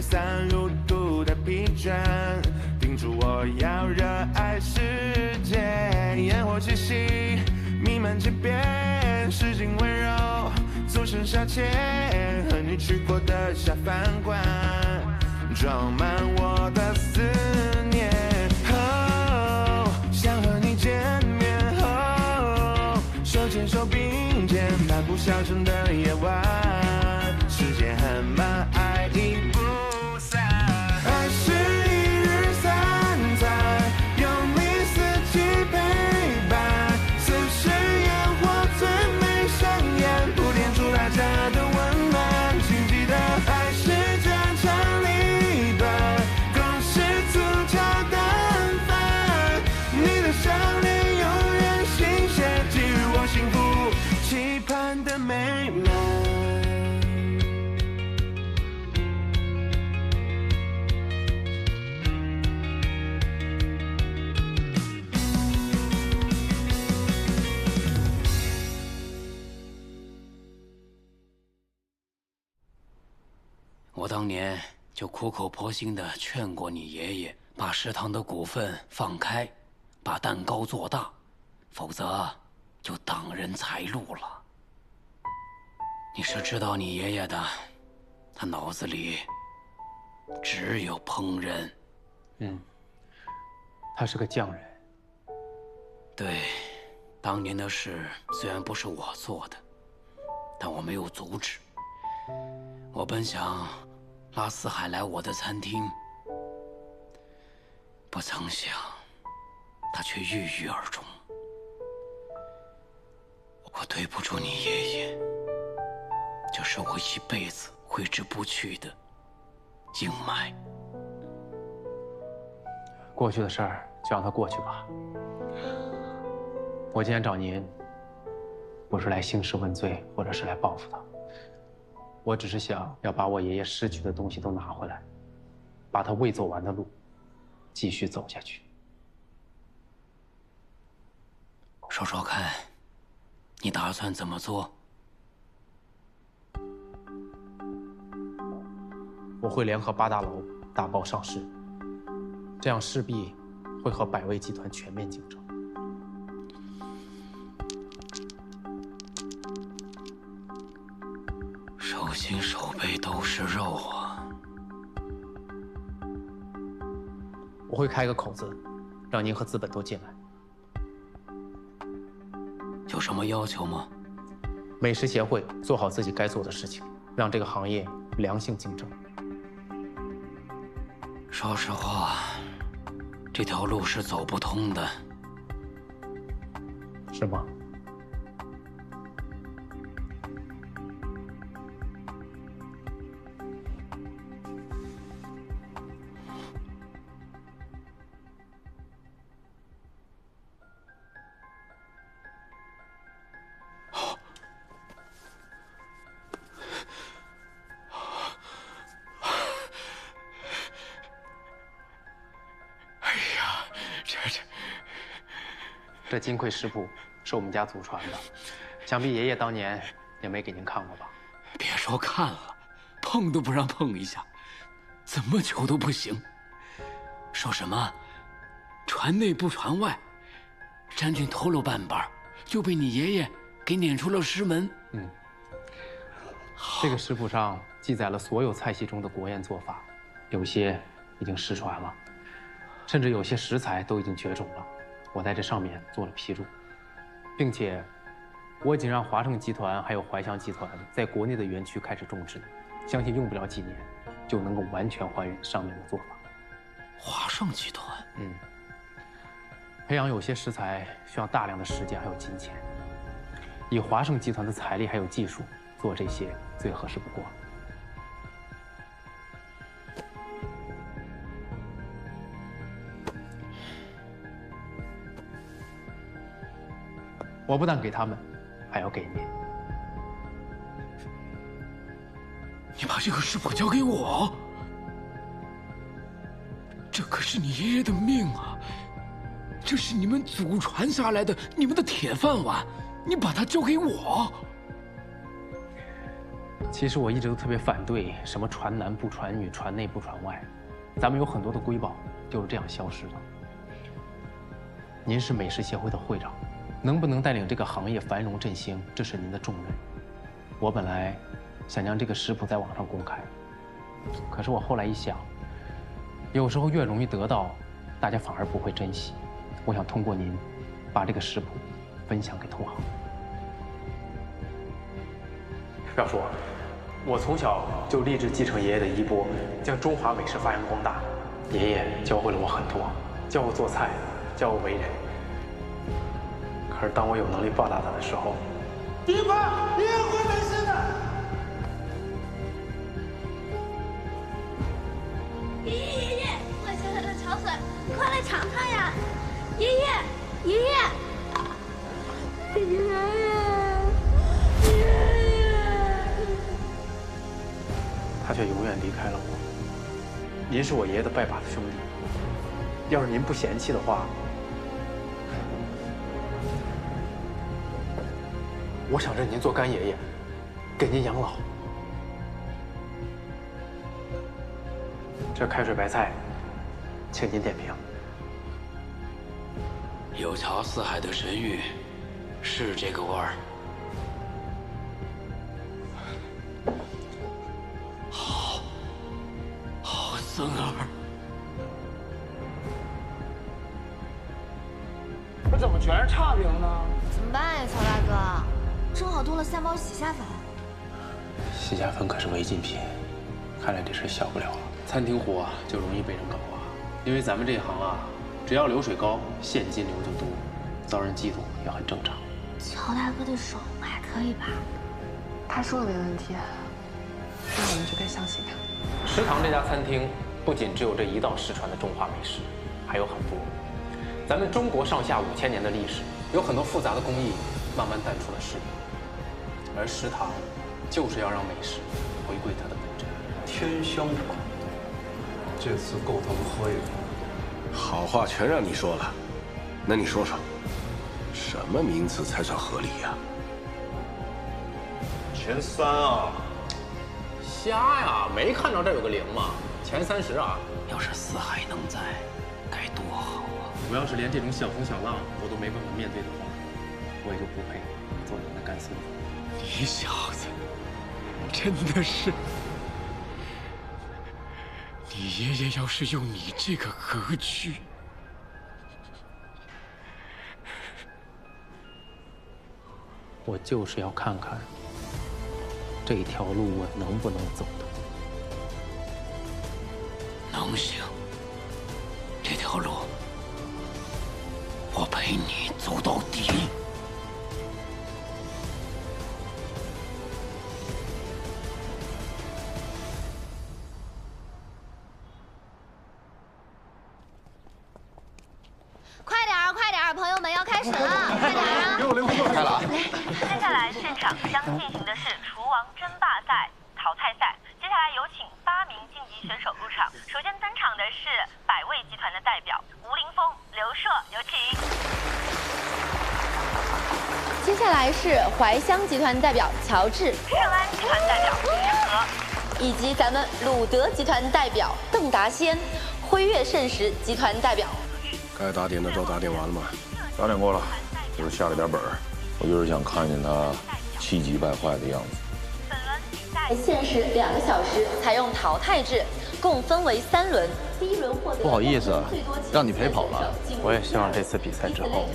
吹散路途的疲倦，叮嘱我要热爱世界。烟火气息弥漫街边，市井温柔纵身消遣，和你去过的下饭馆，装满我的思念。哦，想和你见面。哦，手牵手并肩，漫步小城的夜晚，时间很慢，爱已不散。爱是一日三餐，有你四季陪伴，似是烟火最美盛宴，铺垫出大家的温暖。请记得，爱是这长里短，共是粗茶淡饭。你的笑脸永远新鲜，给予我幸福期盼的美满。我当年就苦口婆心地劝过你爷爷，把食堂的股份放开，把蛋糕做大，否则就挡人财路了。你是知道你爷爷的，他脑子里只有烹饪。他是个匠人。对，当年的事虽然不是我做的，但我没有阻止。我本想拉四海来我的餐厅，不曾想他却郁郁而终。我对不住你爷爷，这是我一辈子挥之不去的阴霾。过去的事儿就让它过去吧。我今天找您，不是来兴师问罪，或者是来报复他。我只是想要把我爷爷失去的东西都拿回来，把他未走完的路继续走下去。说说看，你打算怎么做？我会联合8大楼打包上市，这样势必会和百威集团全面竞争。手心手背都是肉啊！我会开个口子，让您和资本都进来。有什么要求吗？美食协会做好自己该做的事情，让这个行业良性竞争。说实话，这条路是走不通的。是吗？这金匮食谱是我们家祖传的，想必爷爷当年也没给您看过吧？别说看了，碰都不让碰一下，怎么求都不行。说什么传内不传外，詹俊偷了半本，就被你爷爷给撵出了师门。这个食谱上记载了所有菜系中的国宴做法，有些已经失传了，甚至有些食材都已经绝种了。我在这上面做了批注，并且我已经让华盛集团还有怀祥集团在国内的园区开始种植，相信用不了几年就能够完全还原上面的做法。华盛集团，培养有些食材需要大量的时间还有金钱，以华盛集团的财力还有技术做这些最合适不过了。我不但给他们，还要给您。你把这个食谱交给我，这可是你爷爷的命啊！这是你们祖传下来的，你们的铁饭碗，你把它交给我。其实我一直都特别反对什么传男不传女、传内不传外，咱们有很多的瑰宝就是这样消失的。您是美食协会的会长，能不能带领这个行业繁荣振兴，这是您的重任。我本来想将这个食谱在网上公开，可是我后来一想，有时候越容易得到，大家反而不会珍惜。我想通过您，把这个食谱分享给同行。要说，我从小就立志继承爷爷的衣钵，将中华美食发扬光大。爷爷教会了我很多，教我做菜，教我为人。可是当我有能力报答他的时候，地方爷爷会没事的。爷爷，外下来的潮水，快来尝尝呀！爷爷，爷爷，爷爷，他却永远离开了我。您是我爷爷的拜把子兄弟，要是您不嫌弃的话，我想认您做干爷爷，给您养老。这开水白菜，请您点评。有桥四海的神韵，是这个味儿。好孙儿。这怎么全是差评呢？怎么办呀，曹大哥？正好多了3包洗下粉。洗下粉可是违禁品，看来这事小不了了。餐厅活就容易被人搞啊，因为咱们这一行啊，只要流水高，现金流就多，遭人嫉妒也很正常。曹大哥的手还可以吧？他说的没问题，那我们就该相信他。食堂这家餐厅不仅只有这一道失传的中华美食，还有很多。咱们中国上下5000年的历史，有很多复杂的工艺慢慢淡出了视野，而食堂就是要让美食回归它的本真。天香馆，这次够他们喝一口。好话全让你说了，那你说说，什么名词才算合理呀？前3啊！瞎呀，没看着这有个0吗？前30啊！要是四海能在，该多好啊！我要是连这种小风小浪我都没办法面对的话，我也就不配做您的干孙子。你小子，真的是……你爷爷要是有你这个格局，我就是要看看这条路我能不能走得动。能行，这条路我陪你走到底。快点儿，朋友们要开始了，快点啊！给我连环炮开了啊！接下来现场将进行的是厨王争霸赛淘汰赛。接下来有请8名晋级选手入场。首先登场的是百味集团的代表吴林峰、刘硕，有请。接下来是怀香集团代表乔治，盛安集团代表李元和，以及咱们鲁德集团代表邓达先，辉悦盛食集团代表。该打点的都打点完了吗？打点过了，就是下了点本儿。我就是想看见他气急败坏的样子。本轮比赛限时2个小时，采用淘汰制，共分为3轮。第1轮获得不好意思让你陪跑了。我也希望这次比赛之后，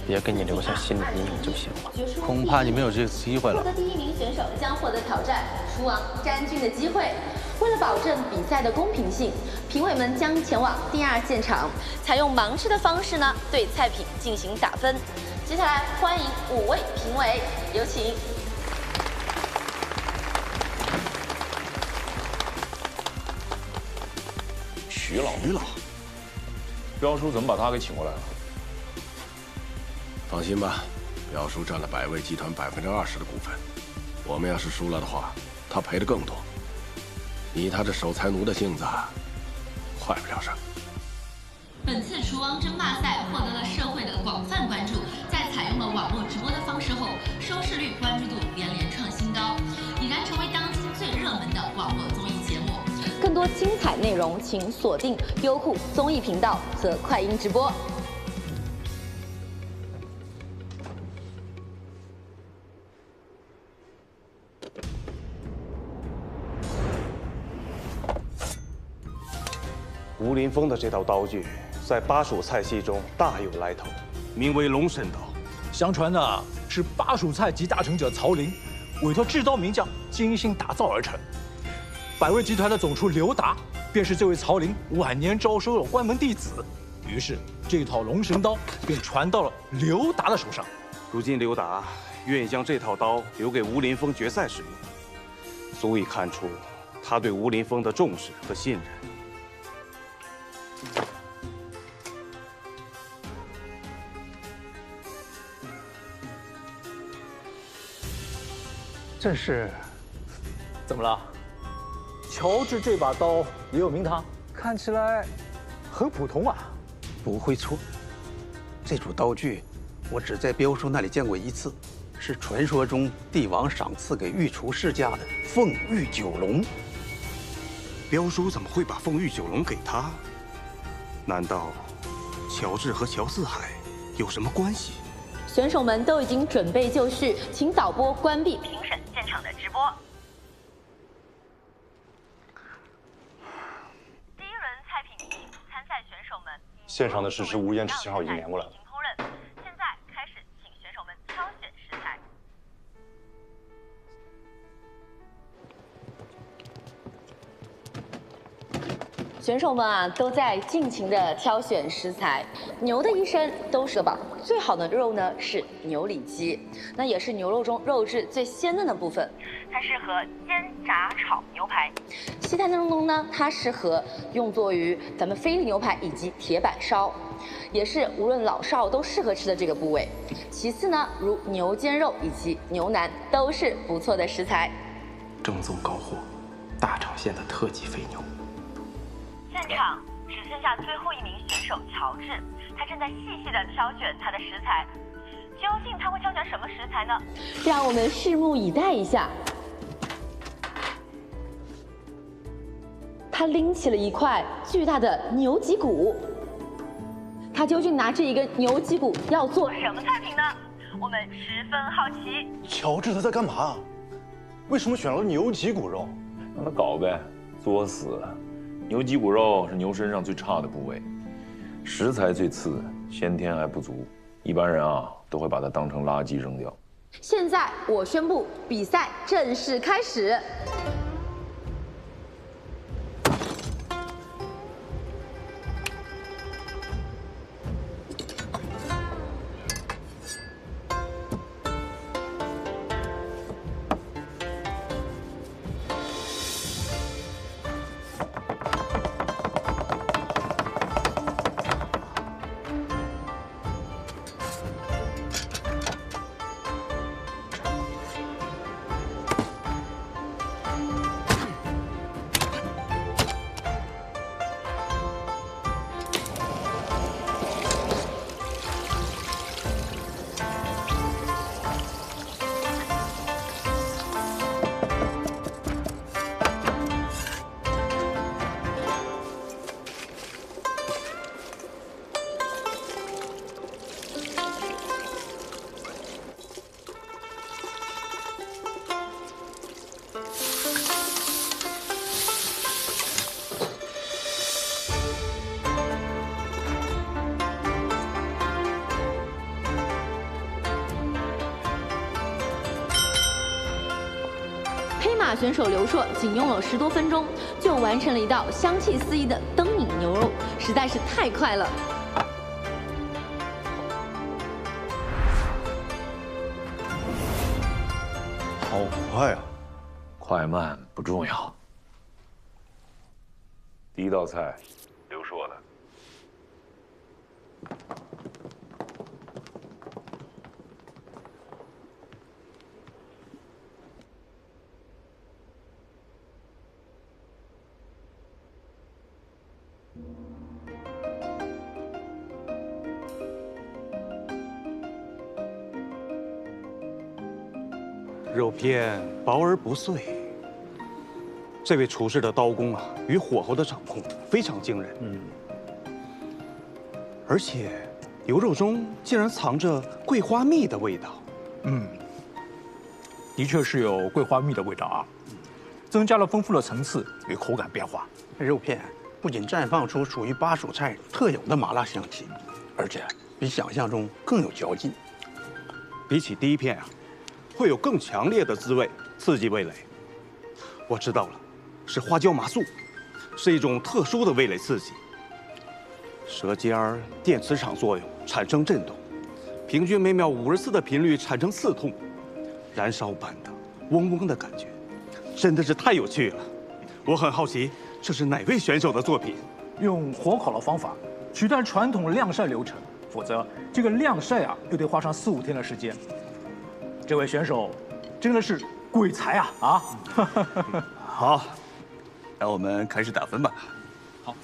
别给你留下心理阴影就行了。恐怕你没有这个机会了。获得第1名选手将获得挑战厨王詹军的机会。为了保证比赛的公平性，评委们将前往第2现场，采用盲吃的方式呢，对菜品进行打分。接下来欢迎5位评委，有请。徐老，彪叔怎么把他给请过来了？放心吧，彪叔占了百味集团20%的股份，我们要是输了的话，他赔的更多。以他这守财奴的性子，坏不了什么。本次厨王争霸赛获得了社会的广泛关注，在采用了网络直播的方式后，收视率、关注度连连创新高，已然成为当今网络综艺节目。更多精彩内容，请锁定优酷综艺频道和快音直播。吴林峰的这套刀具，在巴蜀菜系中大有来头，名为龙神刀。相传呢，是巴蜀菜集大成者曹林委托制刀名匠精心打造而成。百味集团的总厨刘达，便是这位曹林晚年招收了关门弟子，于是这套龙神刀便传到了刘达的手上。如今刘达愿意将这套刀留给吴林峰决赛使用，足以看出他对吴林峰的重视和信任。正是，怎么了？乔治这把刀也有名堂，看起来很普通啊。不会错，这组刀具我只在彪叔那里见过一次，是传说中帝王赏赐给御厨世家的凤玉九龙。彪叔怎么会把凤玉九龙给他？难道乔治和乔四海有什么关系？选手们都已经准备就绪，请导播关闭评审现场的直播。第一轮菜品比参赛选手们现场的实时无烟纸信号已经连过来了。烹饪，现在开始，请选手们挑选食材。选手们啊，都在尽情的挑选食材。牛的一生都是宝，最好的肉呢是牛里脊，那也是牛肉中肉质最鲜嫩的部分。它适合煎、炸、炒牛排。西坦弄东呢，它适合用作于咱们菲力牛排以及铁板烧，也是无论老少都适合吃的这个部位。其次呢，如牛肩肉以及牛腩都是不错的食材。正宗高货，大厂县的特级肥牛。现场只剩下最后一名选手乔治，他正在细细的挑选他的食材。究竟他会挑选什么食材呢？让我们拭目以待一下。他拎起了一块巨大的牛脊骨，他究竟拿这一个牛脊骨要做什么菜品呢？我们十分好奇。乔治他在干嘛？为什么选了牛脊骨肉？让他搞呗，作死。牛脊骨肉是牛身上最差的部位，食材最次，先天还不足，一般人啊都会把它当成垃圾扔掉。现在我宣布比赛正式开始。黑马选手刘硕仅用了10多分钟，就完成了一道香气四溢的灯影牛肉，实在是太快了。好快啊！快慢不重要。第一道菜，刘硕的。肉片薄而不碎，这位厨师的刀工啊，与火候的掌控非常惊人。而且牛肉中竟然藏着桂花蜜的味道。的确是有桂花蜜的味道啊，增加了丰富的层次与口感变化。肉片不仅绽放出属于巴蜀菜特有的麻辣香气，而且比想象中更有嚼劲。比起第一片啊，会有更强烈的滋味，刺激味蕾。我知道了，是花椒麻素，是一种特殊的味蕾刺激。舌尖儿电磁场作用产生震动，平均每秒50次的频率产生刺痛，燃烧般的嗡嗡的感觉，真的是太有趣了。我很好奇，这是哪位选手的作品？用火烤的方法取代传统晾晒流程，否则这个晾晒啊又得花上4、5天的时间。这位选手真的是鬼才啊！好，那我们开始打分吧。好。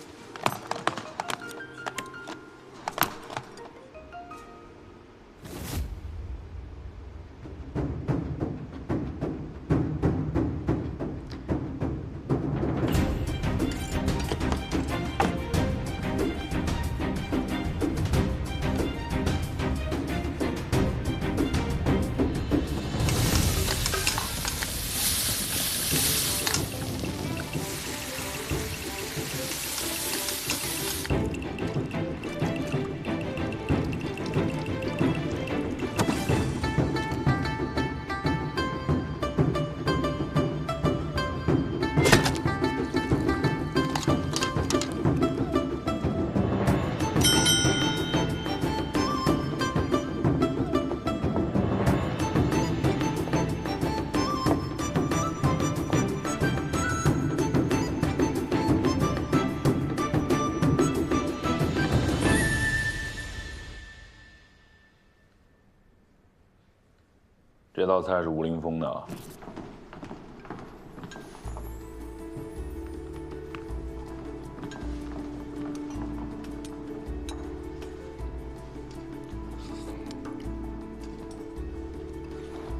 这道菜是吴林峰的啊。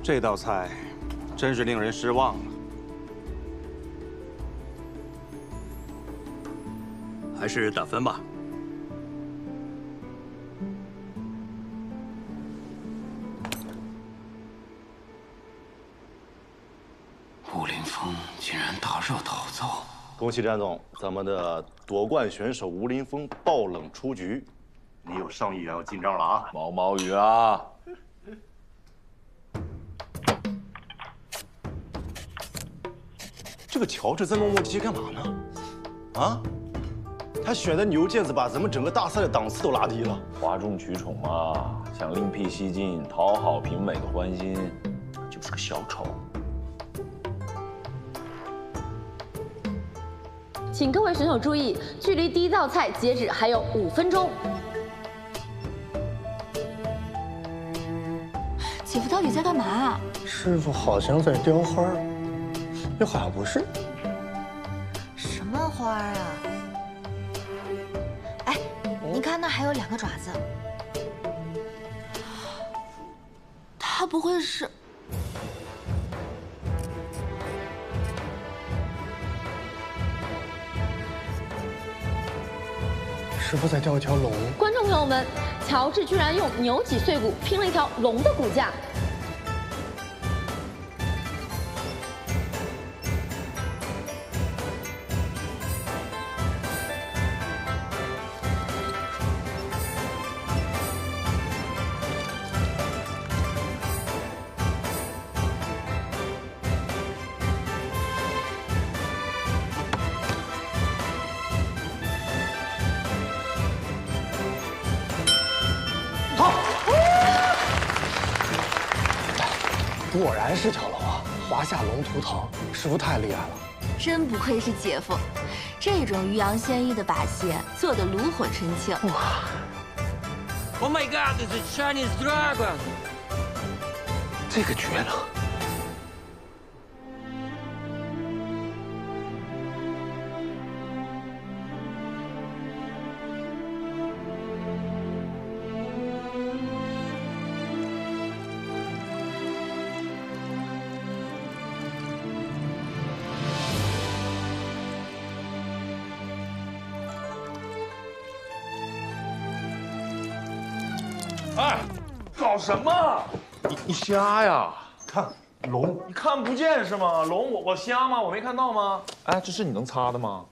这道菜真是令人失望了。还是打分吧。吴林峰竟然大热倒灶！恭喜詹总，咱们的夺冠选手吴林峰爆冷出局，你有上亿元要进账了啊！毛毛雨啊！这个乔治在磨磨唧唧干嘛呢？啊？他选的牛腱子把咱们整个大赛的档次都拉低了。哗众取宠嘛，想另辟蹊径，讨好评委的欢心，就是个小丑。请各位选手注意，距离第一道菜截止还有5分钟。姐夫到底在干嘛啊？师傅好像在雕花，又好像不是。什么花啊？哎，你看那还有2个爪子，他不会是……师傅在雕一条龙。观众朋友们，乔治居然用牛脊碎骨拼了一条龙的骨架。果然是条龙啊！华夏龙图腾，师傅太厉害了。真不愧是姐夫，这种欲扬先抑的把戏做得炉火纯青。哇 ！Oh my God, this is Chinese dragon！ 这个绝了！哎，搞什么？你瞎呀？看龙，你看不见是吗？龙，我瞎吗？我没看到吗？哎，这是你能擦的吗？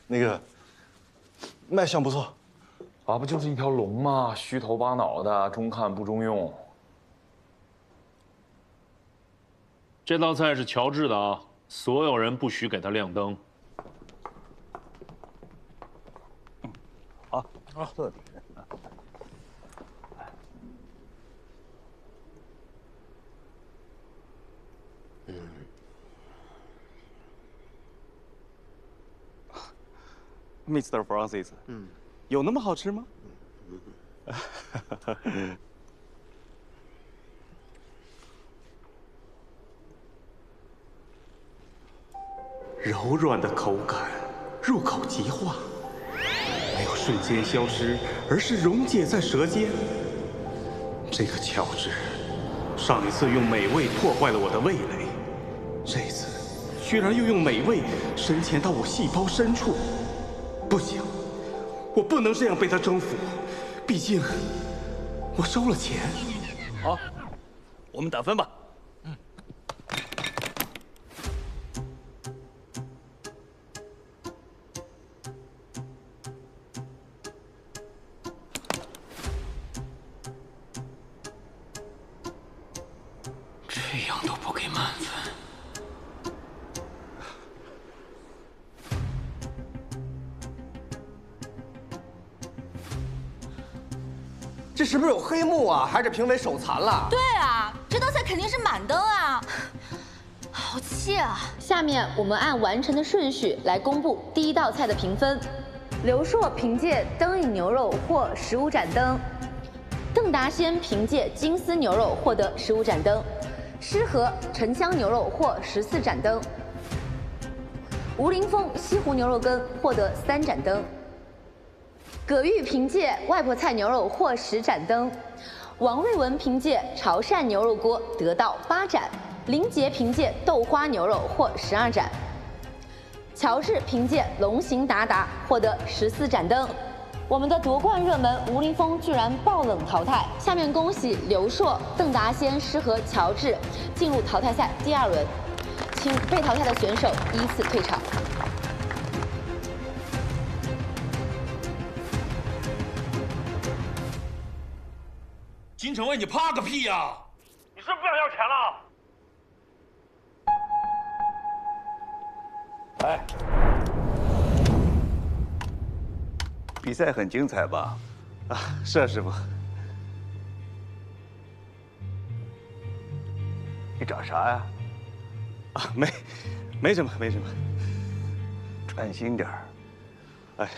那个卖相不错，啊，不就是一条龙吗？虚头巴脑的，中看不中用。这道菜是乔治的啊，所有人不许给他亮灯。好，这里。Mr. Francis， 有那么好吃吗？柔软的口感，入口即化，没有瞬间消失，而是溶解在舌尖。这个乔治，上一次用美味破坏了我的味蕾，这次居然又用美味深潜到我细胞深处。不行，我不能这样被他征服，毕竟我收了钱。好，我们打分吧。这样都不给满分。这是不是有黑幕啊？还是评委手残了？对啊，这道菜肯定是满灯啊！好气啊！下面我们按完成的顺序来公布第一道菜的评分。刘硕凭借灯影牛肉获15盏灯，邓达先凭借金丝牛肉获得15盏灯，诗和沉香牛肉获14盏灯，吴林峰西湖牛肉羹获得3盏灯。葛玉凭借外婆菜牛肉获10盏灯，王瑞文凭借潮汕牛肉锅得到8盏，林杰凭借豆花牛肉获12盏，乔治凭借龙行达达获得14盏灯。我们的夺冠热门吴林峰居然爆冷淘汰，下面恭喜刘硕、邓达先、诗和乔治进入淘汰赛第2轮，请被淘汰的选手依次退场。金城卫，你怕个屁呀！你是不是不想要钱了？哎，比赛很精彩吧？啊，是啊，师傅。你找啥呀？啊，没什么，没什么。专心点儿。哎。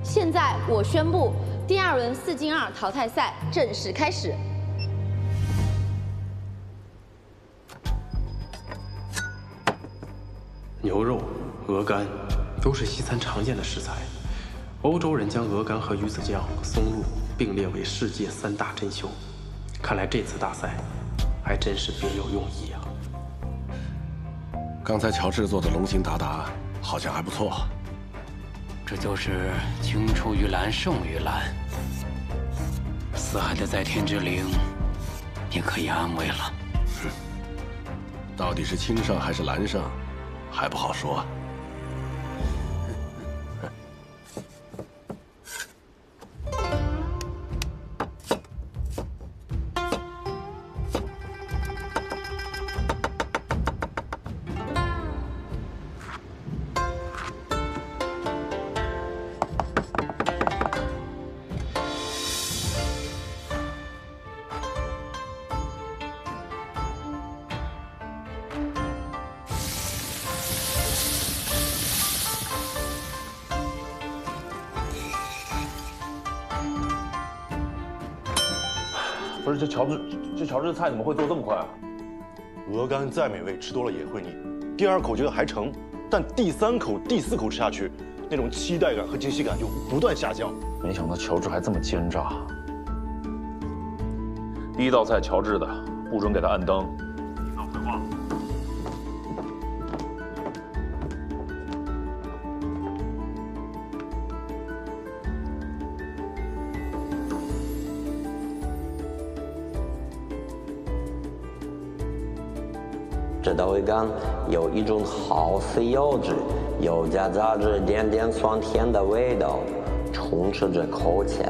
现在我宣布，第2轮4进2淘汰赛正式开始。牛肉、鹅肝都是西餐常见的食材。欧洲人将鹅肝和鱼子酱、松露并列为世界3大珍馐。看来这次大赛还真是别有用意啊！刚才乔治做的龙行达达好像还不错。这就是青出于蓝胜于蓝。四海的在天之灵，你可以安慰了。到底是青胜还是蓝胜，还不好说。不是这乔治的菜怎么会做这么快啊？鹅肝再美味，吃多了也会腻。第2口觉得还成，但第3口、第4口吃下去，那种期待感和惊喜感就不断下降。没想到乔治还这么奸诈。第一道菜乔治的，不准给他按灯。那回话。这道鱼干有一种好吃油脂，又夹杂着点点酸甜的味道，充斥着口腔。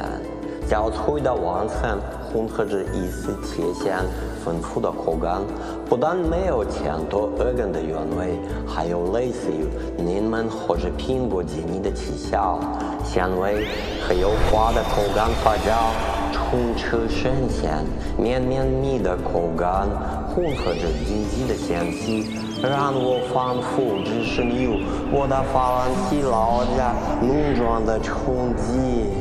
焦脆的晚餐混合着一丝铁香，丰富的口感，不但没有抢夺鹅肝的原味，还有类似于柠檬或者苹果基泥的起效，香味和油滑的口感发酵，充斥生香，绵绵密的口感混合着荆棘的香气，让我仿佛置身于我的法兰西老家农庄的冲击。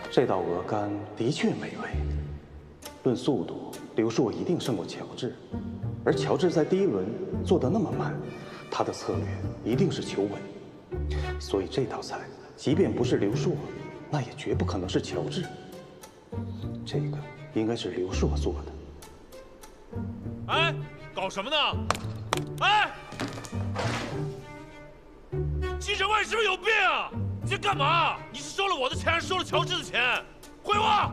这道鹅肝的确美味。论速度，刘硕一定胜过乔治，而乔治在第一轮做得那么慢，他的策略一定是求稳。所以这道菜，即便不是刘硕，那也绝不可能是乔治。这个应该是刘硕做的。哎，搞什么呢？哎，记者问是不是有病啊？你这干嘛？你是收了我的钱，还是收了乔治的钱？回我！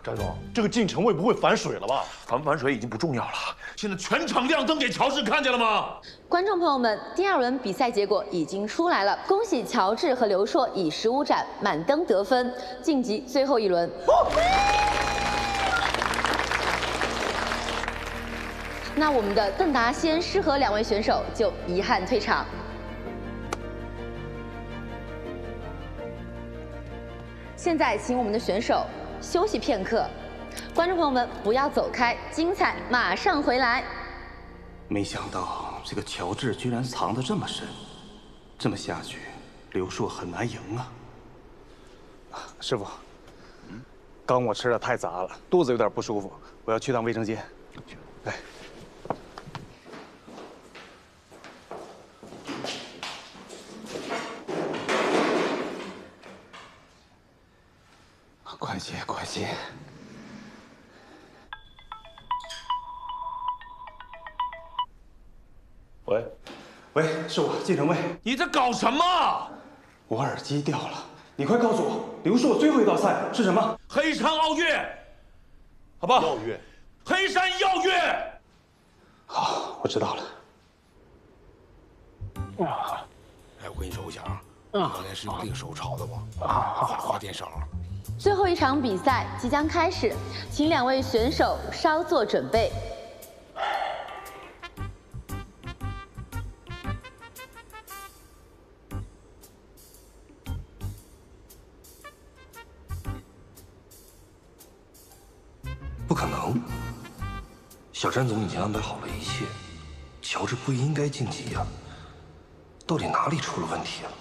詹总，这个进城会不会反水了吧？反不反水已经不重要了，现在全场亮灯给乔治，看见了吗？观众朋友们，第二轮比赛结果已经出来了，恭喜乔治和刘硕以15盏满灯得分，晋级最后一轮。那我们的邓达先诗和2位选手就遗憾退场。现在请我们的选手休息片刻，观众朋友们不要走开，精彩马上回来。没想到这个乔治居然藏得这么深，这么下去，刘硕很难赢啊！师傅，刚我吃的太杂了，肚子有点不舒服，我要去趟卫生间。来。快些，快些！喂，喂，是我，晋城卫。你在搞什么？我耳机掉了，你快告诉我，刘硕最后一道菜是什么？黑山傲月，好吧？耀月，黑山耀月。好，我知道了。哎，我跟你说个响，刚才是用这个手炒的不？花电勺。最后一场比赛即将开始，请2位选手稍作准备。不可能，小詹总已经安排好了一切，乔治不应该晋级呀。到底哪里出了问题啊？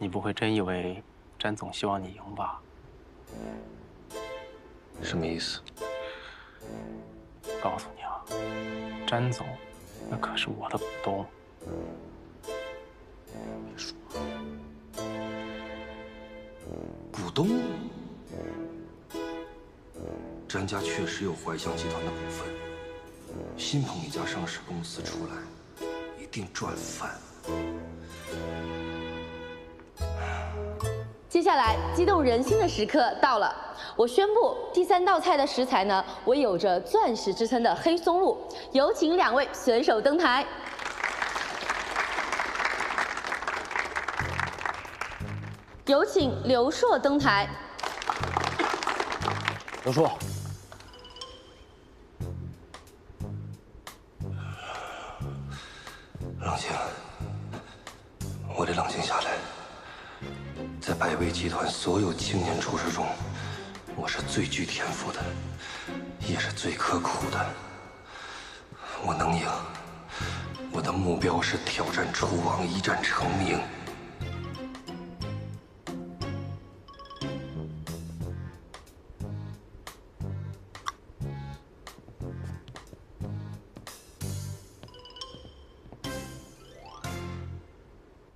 你不会真以为詹总希望你赢吧？什么意思？告诉你啊，詹总那可是我的股东。股东？詹家确实有怀乡集团的股份，新捧一家上市公司出来，一定赚翻。接下来激动人心的时刻到了，我宣布第3道菜的食材呢，为有着钻石之称的黑松露。有请2位选手登台。有请刘硕登台。刘硕，得冷静下来。在百威集团所有青年厨师中，我是最具天赋的，也是最刻苦的。我能赢。我的目标是挑战厨王，一战成名。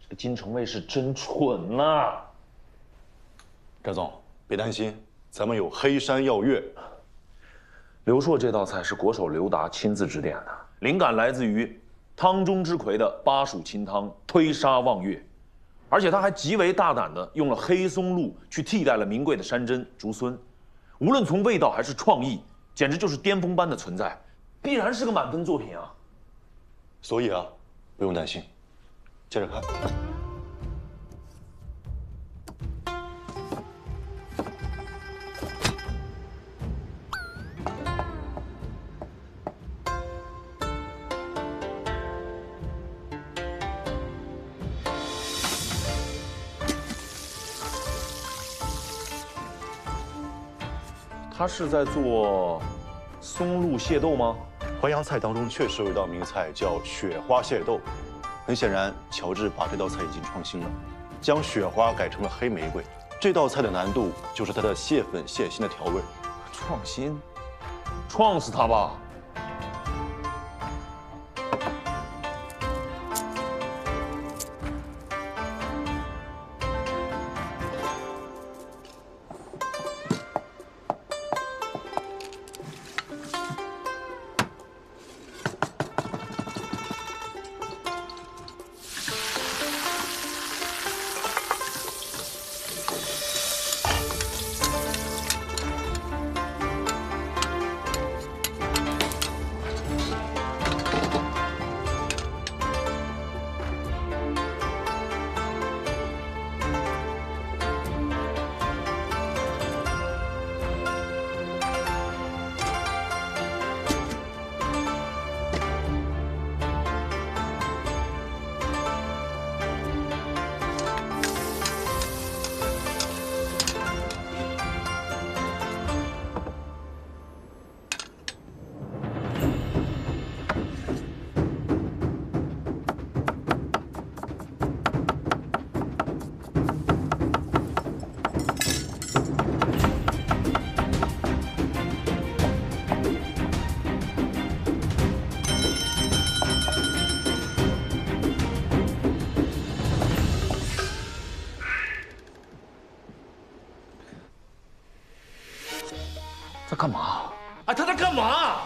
这金城卫是真蠢呐！翟总，别担心，咱们有黑山药月。刘硕这道菜是国手刘达亲自指点的，灵感来自于汤中之魁的巴蜀清汤推沙望月，而且他还极为大胆地用了黑松露去替代了名贵的山珍竹荪，无论从味道还是创意，简直就是巅峰般的存在，必然是个满分作品啊！所以啊，不用担心，接着看。他是在做松露蟹豆吗？淮扬菜当中确实有一道名菜叫雪花蟹豆，很显然，乔治把这道菜已经创新了，将雪花改成了黑玫瑰。这道菜的难度就是它的蟹粉、蟹心的调味。创新？撞死他吧！在干嘛？哎，他在干嘛？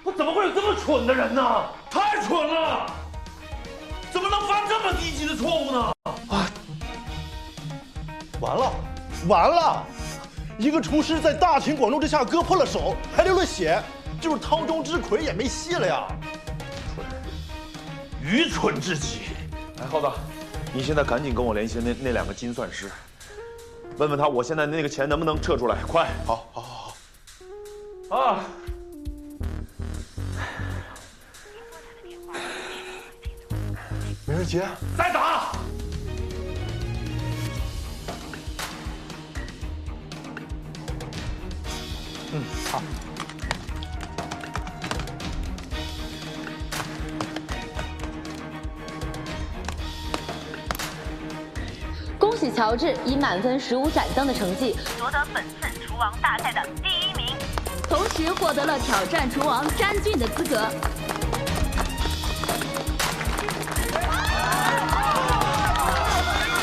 我怎么会有这么蠢的人呢？太蠢了！怎么能犯这么低级的错误呢？啊！完了，完了！一个厨师在大庭广众之下割破了手，还流了血，就是汤中之魁也没戏了呀！愚蠢至极！哎，浩子，你现在赶紧跟我联系那两个精算师，问问他我现在那个钱能不能撤出来，快！好，好，好，好。啊！梅人杰，再打！好。恭喜乔治以满分15盏灯的成绩夺得本次厨王大赛的第1名，同时获得了挑战厨王詹俊的资格。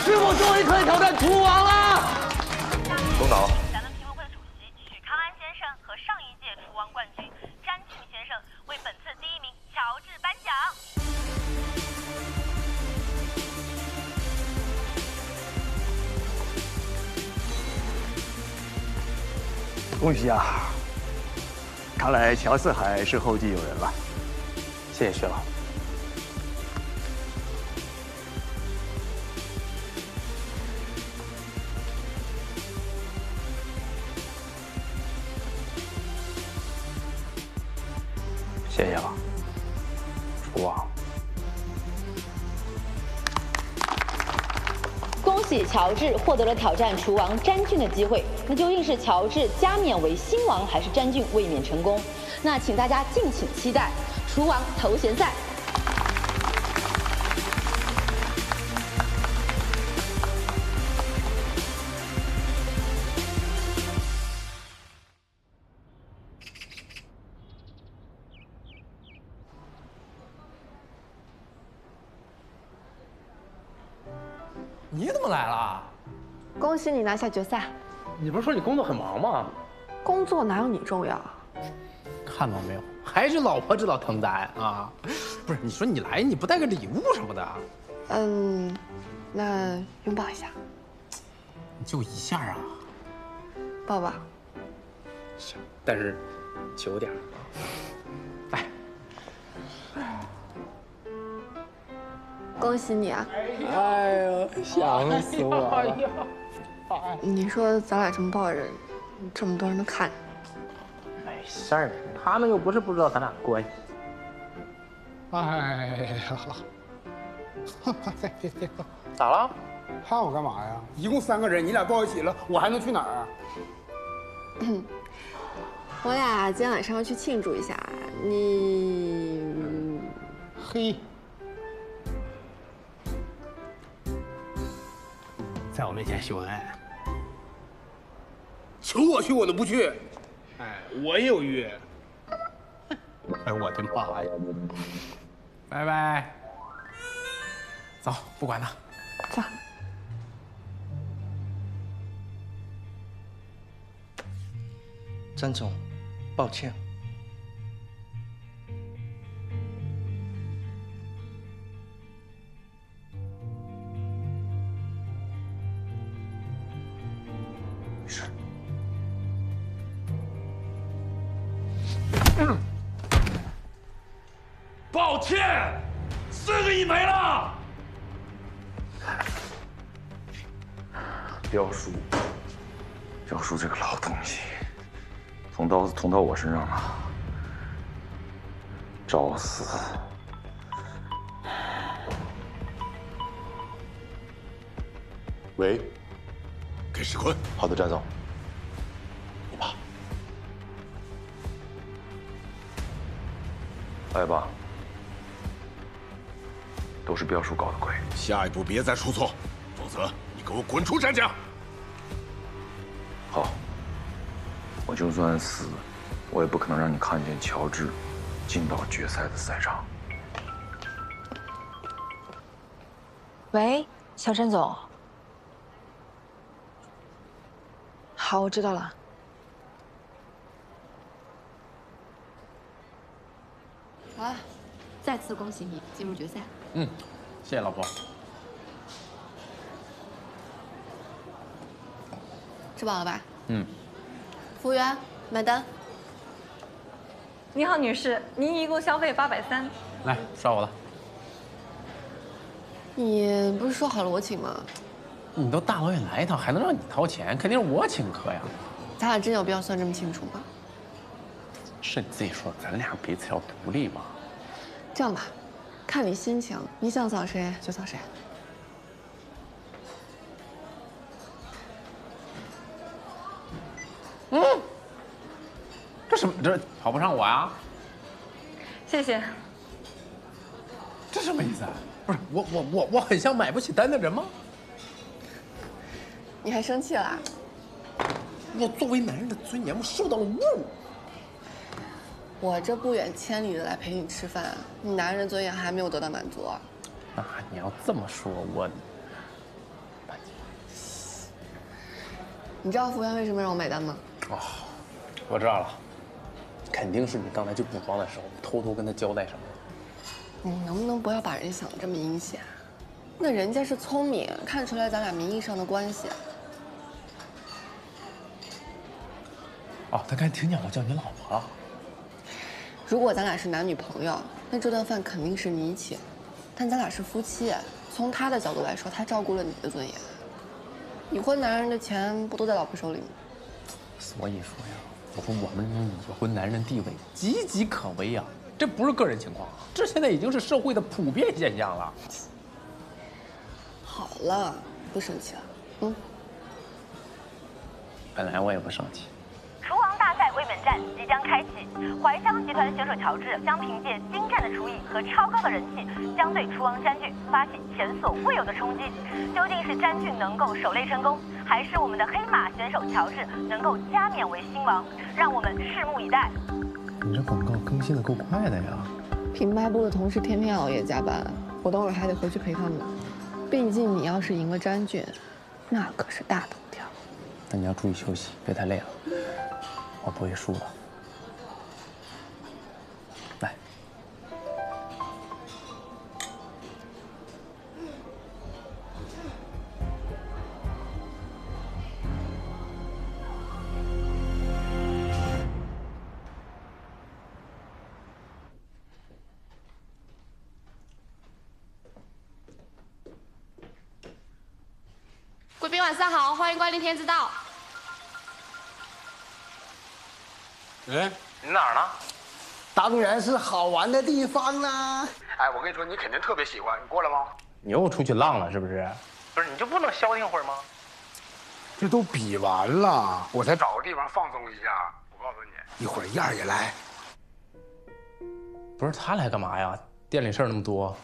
师傅终于可以挑战厨王了！东岛。咱们评委会主席许康安先生和上一届厨王冠军詹俊先生为本次第1名乔治颁奖。恭喜啊！看来乔四海是后继有人了。谢谢薛老。谢谢了，厨王。喜乔治获得了挑战厨王詹俊的机会。那究竟是乔治加冕为新王，还是詹俊卫冕成功？那请大家敬请期待厨王头衔赛。你怎么来了？恭喜你拿下决赛。你不是说你工作很忙吗？工作哪有你重要？看到没有，还是老婆知道疼咱啊！不是，你说你来，你不带个礼物什么的？那拥抱一下。就一下啊？抱抱。行，但是久点。来。恭喜你啊！哎呀，想死我了！你说咱俩这么抱人，这么多人都看。没事儿，他们又不是不知道咱俩的关系。哎呀，咋了？怕我干嘛呀？一共3个人，你俩抱一起了，我还能去哪儿啊？我俩今天晚上要去庆祝一下。你，嘿，在我面前秀恩爱，求我去我都不去。哎，我也有约。哎，我的妈呀！拜拜。走，不管他。走。詹总，抱歉。没事。抱歉，4个亿没了。彪叔这个老东西，捅刀子捅到我身上了，找死！喂，给石坤。好的，詹总。你爸。来吧，都是彪叔搞的鬼。下一步别再出错，否则你给我滚出詹家！好，我就算死，我也不可能让你看见乔治进到决赛的赛场。喂，小詹总。好，我知道了。好了，再次恭喜你进入决赛。谢谢老婆。吃饱了吧？服务员，买单。你好，女士，您一共消费830。来，刷我的。你不是说好了我请吗？你都大老远来一趟，还能让你掏钱？肯定是我请客呀。咱俩真有必要算这么清楚吗？是你自己说，咱俩彼此要独立嘛。这样吧，看你心情，你想找谁就找谁。这什么？这跑不上我呀？谢谢。这什么意思啊？不是我很像买不起单的人吗？你还生气了？我作为男人的尊严，我受到了侮辱。我这不远千里的来陪你吃饭，你男人的尊严还没有得到满足。啊，你要这么说，你知道服务员为什么让我买单吗？哦，我知道了，肯定是你刚才去补妆的时候偷偷跟他交代什么了。你能不能不要把人想得这么阴险？那人家是聪明，看出来咱俩名义上的关系。哦，他刚才听见我叫你老婆了。如果咱俩是男女朋友，那这顿饭肯定是你请，但咱俩是夫妻，从他的角度来说，他照顾了你的尊严。已婚男人的钱不都在老婆手里吗？所以说呀，我说我们这种已婚男人地位岌岌可危啊，这不是个人情况，这现在已经是社会的普遍现象了。好了，不生气了？嗯。本来我也不生气。厨王大赛卫冕战即将开启，怀乡集团选手乔治将凭借精湛的厨艺和超高的人气，将对厨王詹俊发起前所未有的冲击。究竟是詹俊能够守擂成功，还是我们的黑马选手乔治能够加冕为新王？让我们拭目以待。你这广告更新的够快的呀！品牌部的同事天天熬夜加班，我等会儿还得回去陪他们。毕竟你要是赢了詹俊，那可是大头条。那你要注意休息，别太累了。我不会输的。来，贵宾晚上好，欢迎光临天之道。哎，你哪儿呢？当然是好玩的地方啦！哎，我跟你说，你肯定特别喜欢，你过来吗？你又出去浪了是不是？不是，你就不能消停会儿吗？这都比完了，我才找个地方放松一下。我告诉你，一会儿燕儿也来。不是他来干嘛呀？店里事儿那么多。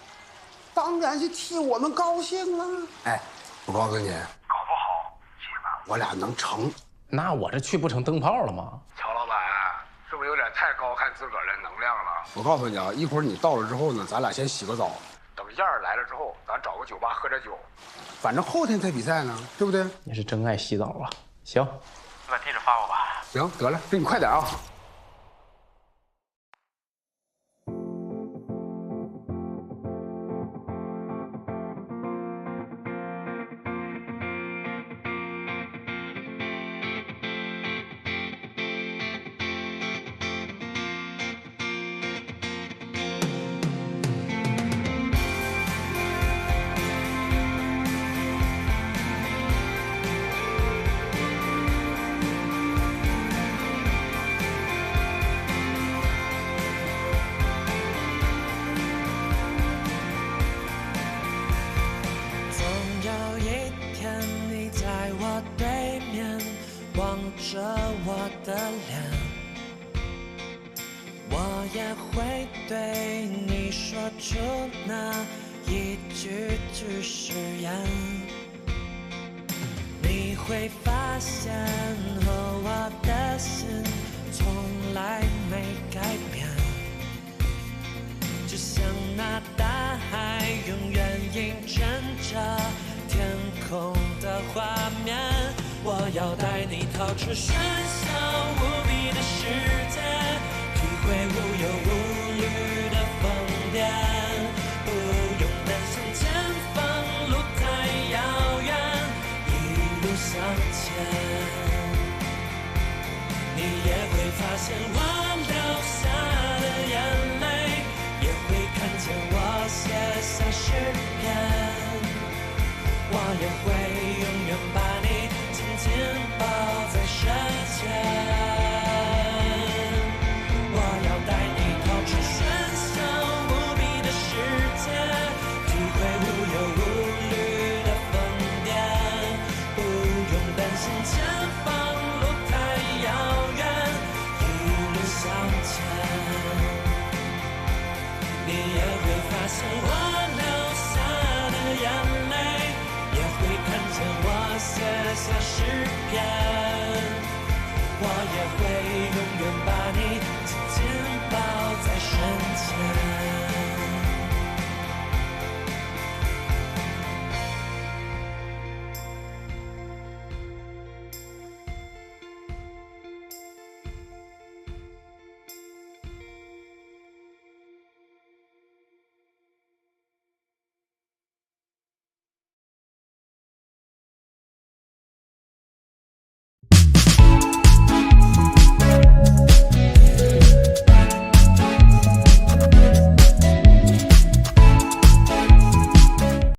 当然是替我们高兴了。哎，我告诉你，搞不好今晚我俩能成。那我这去不成灯泡了吗？乔老板，是不是有点太高看自个儿的能量了？我告诉你啊，一会儿你到了之后呢，咱俩先洗个澡，等燕儿来了之后，咱找个酒吧喝点酒，反正后天才比赛呢，对不对？你是真爱洗澡啊！行，你把地址发我吧。行，得了，那你快点啊。着我的脸，我也会对你说出那一句句誓言。你会发现和我的心从来没改变，就像那大海永远映衬着天空的画面。我要带你逃出喧嚣无比的世